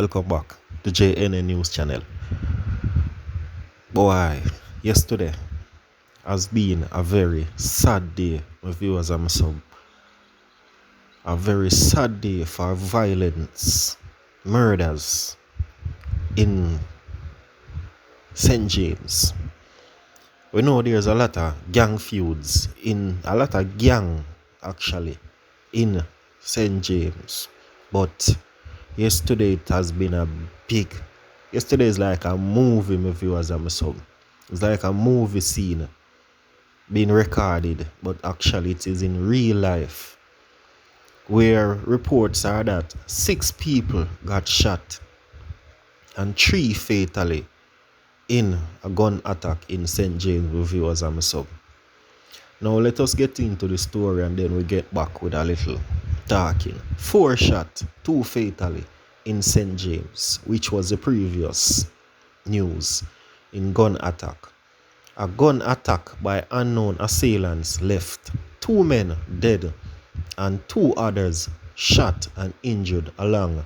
welcome back to JNN News Channel. Boy, yesterday has been a very sad day, my viewers and my sub. A very sad day for violence, murders in St. James. We know there's a lot of gang feuds, a lot of gang actually in St. James. But yesterday it has been yesterday is like a movie, my viewers and my sub. It's like a movie scene being recorded, but actually it is in real life, where reports are that 6 people got shot and 3 fatally in a gun attack in St. James, my viewers and my sub. Now let us get into the story and then we get back with a little talking. 4 shot, 2 fatally in St. James, which was the previous news in gun attack. A gun attack by unknown assailants left 2 men dead and 2 others shot and injured along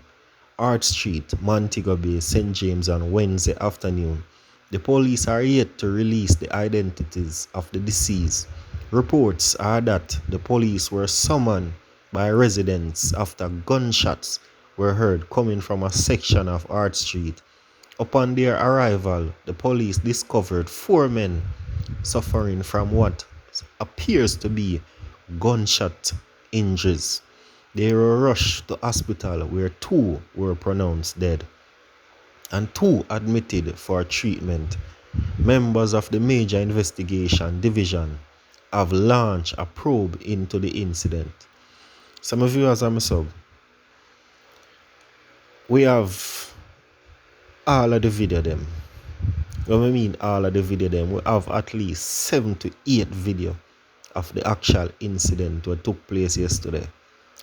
Art Street, Montego Bay, St. James on Wednesday afternoon. The police are yet to release the identities of the deceased. Reports are that the police were summoned by residents after gunshots were heard coming from a section of Art Street. Upon their arrival, the police discovered 4 men suffering from what appears to be gunshot injuries. They were rushed to hospital where 2 were pronounced dead and 2 admitted for treatment. Members of the Major Investigation Division have launched a probe into the incident. Some of you as I'm sub, we have all of the video them. When we mean all of the video them, we have at least 7 to 8 video of the actual incident that took place yesterday.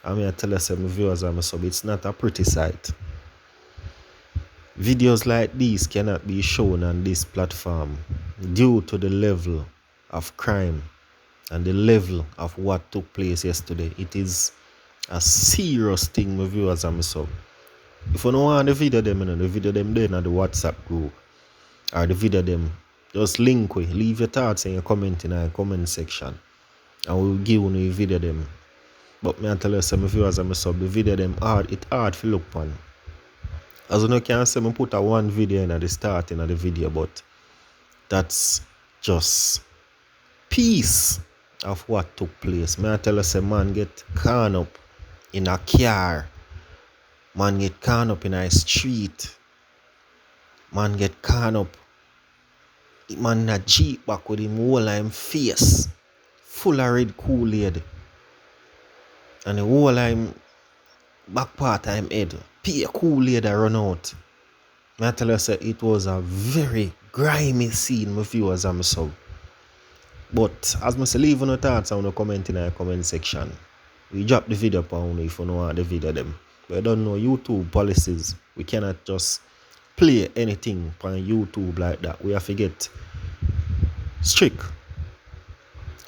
I mean, I tell you some viewers and sub, it's not a pretty sight. Videos like these cannot be shown on this platform due to the level of crime and the level of what took place yesterday. It is a serious thing, my viewers and sub. If you don't want the video them, the video them there in the WhatsApp group or the video them, just link with, leave your thoughts and your comment in the comment section and we'll give you the video them. But me I tell you some viewers and sub, the video them hard to look upon. As you know, can say me put a one video in at the start in the video, but that's just piece of what took place. Me I tell you some man get caught up in a car. Man get caught up in a street. Man get caught up. Man in a jeep back with him whole of him face full of red Kool-Aid. And the whole of him back part of him head pure Kool-Aid run out. I tell you, it was a very grimy scene, my viewers and my sub. But as I say, leave your thoughts and comment in the comment section. We drop the video upon if you don't want the video them. But I don't know YouTube policies. We cannot just play anything on YouTube like that. We have to get strict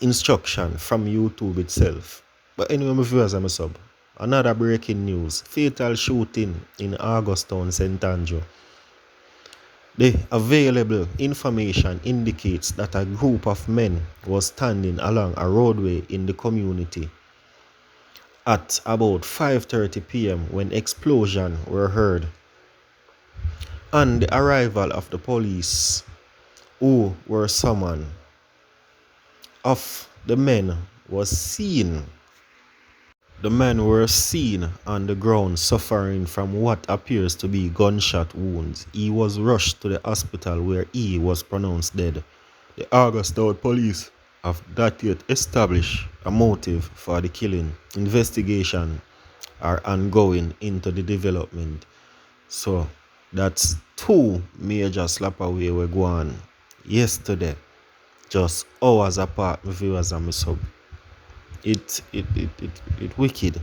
instruction from YouTube itself. But anyway, my viewers and my sub, another breaking news. Fatal shooting in Augustown, St. Andrew. The available information indicates that a group of men was standing along a roadway in the community at about 5:30 p.m. when explosions were heard. On the arrival of the police, who were summoned, of the men was seen. The men were seen on the ground suffering from what appears to be gunshot wounds. He was rushed to the hospital where he was pronounced dead. The Augustown police have not yet established a motive for the killing. Investigations are ongoing into the development. So that's 2 major slap away were going yesterday, just hours apart, my viewers and my sub. It wicked.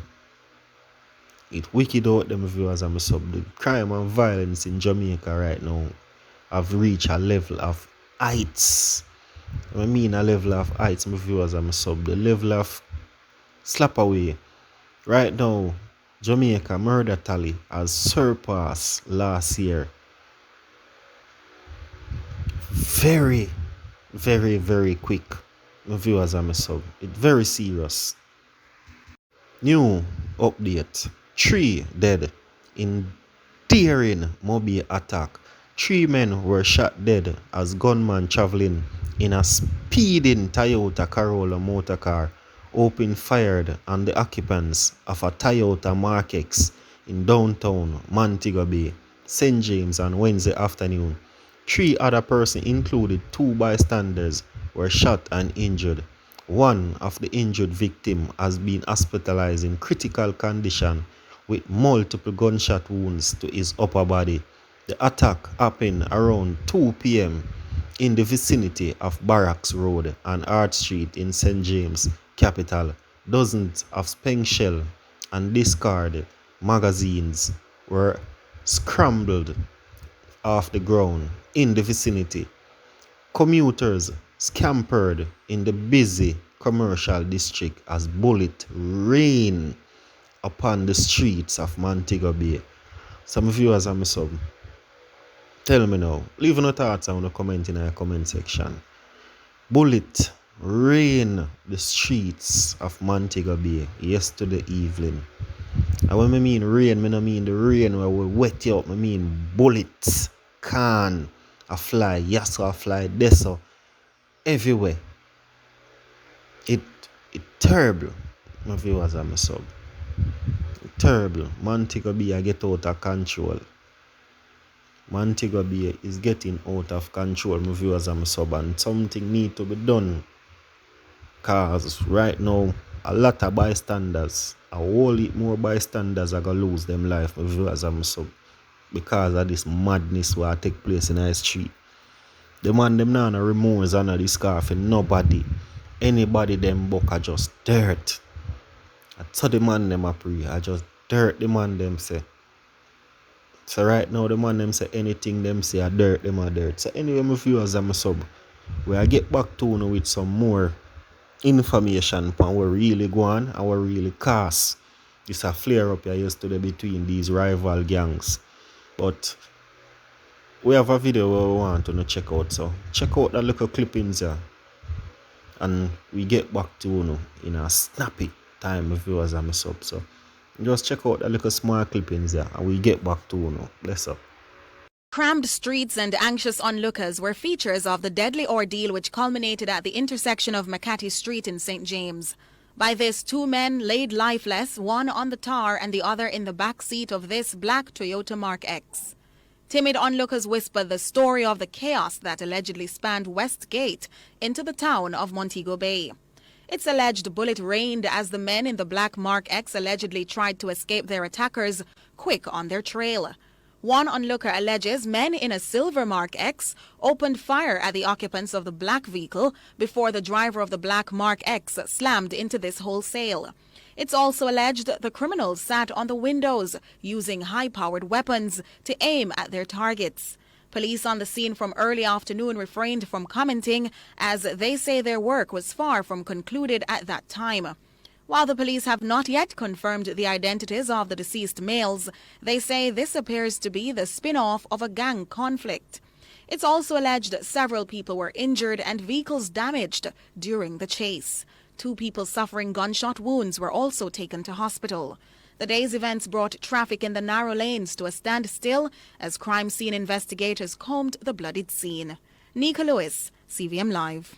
It wicked out them viewers and my sub. The crime and violence in Jamaica right now have reached a level of heights. I mean a level of heights, my viewers and my sub. The level of slap away. Right now, Jamaica murder tally has surpassed last year. Very, very, very quick. My viewers and my sub. It's very serious. New update. 3 dead in daring mobile attack. 3 men were shot dead as gunmen traveling in a speeding Toyota Corolla motor car opened fire on the occupants of a Toyota Mark X in downtown Montego Bay, St. James on Wednesday afternoon. 3 other persons, including 2 bystanders, were shot and injured. One of the injured victims has been hospitalized in critical condition with multiple gunshot wounds to his upper body. The attack happened around 2 p.m. in the vicinity of Barracks Road and Art Street in St. James, capital. Dozens of spent shell and discarded magazines were scrambled off the ground in the vicinity. Commuters scampered in the busy commercial district as bullets rained upon the streets of Montego Bay. Some viewers and me sub, tell me now, leave no thoughts and comment in the comment section. Bullet rain the streets of Montego Bay yesterday evening. And when I mean rain, I don't mean the rain where we wet you up. I mean bullets can a fly, yes, a fly, this so everywhere. It terrible. My viewers and my sub. Terrible. Montego Bay I get out of control. Montego Bay is getting out of control, my viewers and my sub, and something need to be done. Cause right now a lot of bystanders, a whole heap more bystanders are gonna lose them life, my viewers and my sub, because of this madness where take place in the street. The man them now no remorse under this car for nobody. Anybody them book are just dirt. I saw the man them a pray, I just dirt the man them say. So right now the man them say anything them say a dirt them a dirt. So anyway my viewers and my sub, we I get back to you with some more information on what really go on and what really cause this a flare up here yesterday between these rival gangs. But we have a video where we want to check out, so check out that little clippings here and we get back to you in a snappy time, viewers and my sub. So just check out that little small clippings there and we get back to you. Bless up. Crammed streets and anxious onlookers were features of the deadly ordeal which culminated at the intersection of Makati Street in St. James. By this, 2 men laid lifeless, one on the tar and the other in the back seat of this black Toyota Mark X. Timid onlookers whispered the story of the chaos that allegedly spanned West Gate into the town of Montego Bay. It's alleged bullet rained as the men in the black Mark X allegedly tried to escape their attackers, quick on their trail. One onlooker alleges men in a silver Mark X opened fire at the occupants of the black vehicle before the driver of the black Mark X slammed into this wholesale. It's also alleged the criminals sat on the windows using high-powered weapons to aim at their targets. Police on the scene from early afternoon refrained from commenting as they say their work was far from concluded at that time. While the police have not yet confirmed the identities of the deceased males, they say this appears to be the spin-off of a gang conflict. It's also alleged several people were injured and vehicles damaged during the chase. 2 people suffering gunshot wounds were also taken to hospital. The day's events brought traffic in the narrow lanes to a standstill as crime scene investigators combed the bloodied scene. Nika Lewis, CVM Live.